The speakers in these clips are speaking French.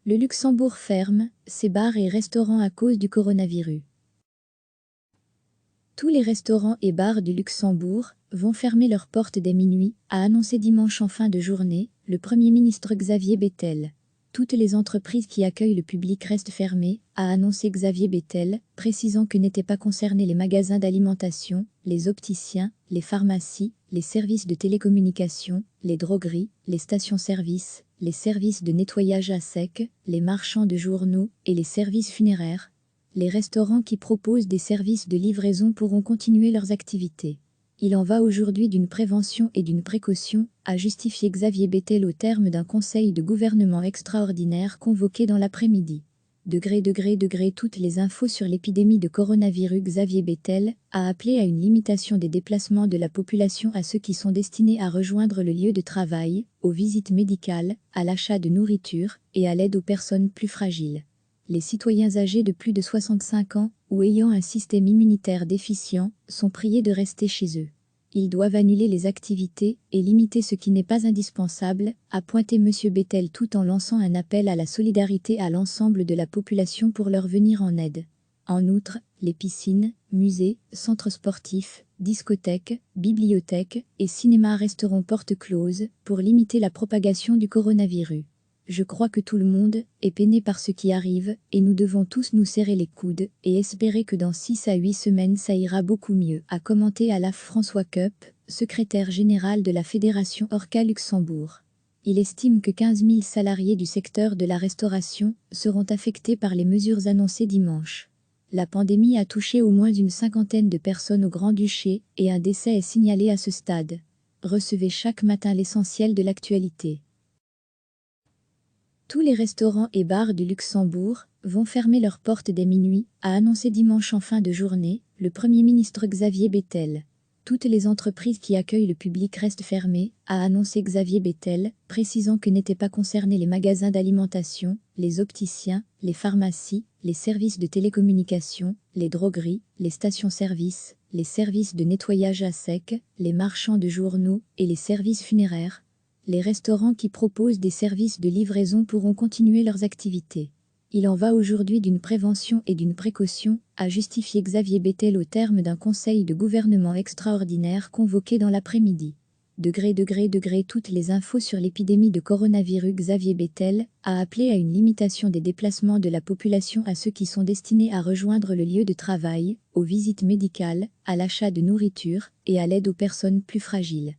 Le Luxembourg ferme ses bars et restaurants à cause du coronavirus. Tous les restaurants et bars du Luxembourg vont fermer leurs portes dès minuit, a annoncé dimanche en fin de journée le Premier ministre Xavier Bettel. Toutes les entreprises qui accueillent le public restent fermées, a annoncé Xavier Bettel, précisant que n'étaient pas concernés les magasins d'alimentation, les opticiens, les pharmacies, les services de télécommunications, les drogueries, les stations-service, les services de nettoyage à sec, les marchands de journaux et les services funéraires. Les restaurants qui proposent des services de livraison pourront continuer leurs activités. Il en va aujourd'hui d'une prévention et d'une précaution, a justifié Xavier Bettel au terme d'un conseil de gouvernement extraordinaire convoqué dans l'après-midi. Toutes les infos sur l'épidémie de coronavirus. Xavier Bettel a appelé à une limitation des déplacements de la population à ceux qui sont destinés à rejoindre le lieu de travail, aux visites médicales, à l'achat de nourriture et à l'aide aux personnes plus fragiles. Les citoyens âgés de plus de 65 ans ou ayant un système immunitaire déficient sont priés de rester chez eux. Ils doivent annuler les activités et limiter ce qui n'est pas indispensable, a pointé M. Bettel tout en lançant un appel à la solidarité à l'ensemble de la population pour leur venir en aide. En outre, les piscines, musées, centres sportifs, discothèques, bibliothèques et cinémas resteront portes closes pour limiter la propagation du coronavirus. Je crois que tout le monde est peiné par ce qui arrive et nous devons tous nous serrer les coudes et espérer que dans 6 à 8 semaines ça ira beaucoup mieux, a commenté à la François Cup, secrétaire général de la Fédération Orca Luxembourg. Il estime que 15 000 salariés du secteur de la restauration seront affectés par les mesures annoncées dimanche. La pandémie a touché au moins une cinquantaine de personnes au Grand-Duché et un décès est signalé à ce stade. Recevez chaque matin l'essentiel de l'actualité. Tous les restaurants et bars du Luxembourg vont fermer leurs portes dès minuit, a annoncé dimanche en fin de journée le Premier ministre Xavier Bettel. Toutes les entreprises qui accueillent le public restent fermées, a annoncé Xavier Bettel, précisant que n'étaient pas concernés les magasins d'alimentation, les opticiens, les pharmacies, les services de télécommunications, les drogueries, les stations-service, les services de nettoyage à sec, les marchands de journaux et les services funéraires. Les restaurants qui proposent des services de livraison pourront continuer leurs activités. Il en va aujourd'hui d'une prévention et d'une précaution, a justifié Xavier Bettel au terme d'un conseil de gouvernement extraordinaire convoqué dans l'après-midi. Toutes les infos sur l'épidémie de coronavirus. Xavier Bettel a appelé à une limitation des déplacements de la population à ceux qui sont destinés à rejoindre le lieu de travail, aux visites médicales, à l'achat de nourriture et à l'aide aux personnes plus fragiles.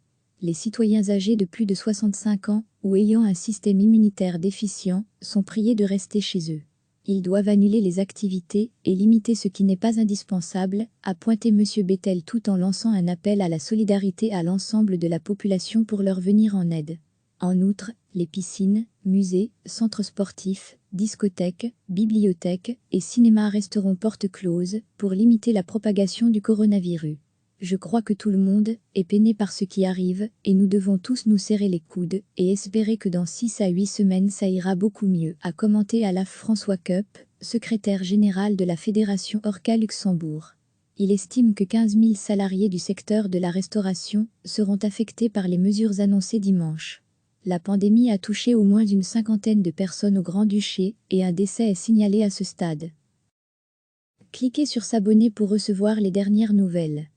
Les citoyens âgés de plus de 65 ans ou ayant un système immunitaire déficient sont priés de rester chez eux. Ils doivent annuler les activités et limiter ce qui n'est pas indispensable, a pointé M. Bettel tout en lançant un appel à la solidarité à l'ensemble de la population pour leur venir en aide. En outre, les piscines, musées, centres sportifs, discothèques, bibliothèques et cinémas resteront portes closes pour limiter la propagation du coronavirus. Je crois que tout le monde est peiné par ce qui arrive et nous devons tous nous serrer les coudes et espérer que dans 6 à 8 semaines ça ira beaucoup mieux, a commenté à la François Cup, secrétaire général de la Fédération Orca Luxembourg. Il estime que 15 000 salariés du secteur de la restauration seront affectés par les mesures annoncées dimanche. La pandémie a touché au moins une cinquantaine de personnes au Grand-Duché et un décès est signalé à ce stade. Cliquez sur s'abonner pour recevoir les dernières nouvelles.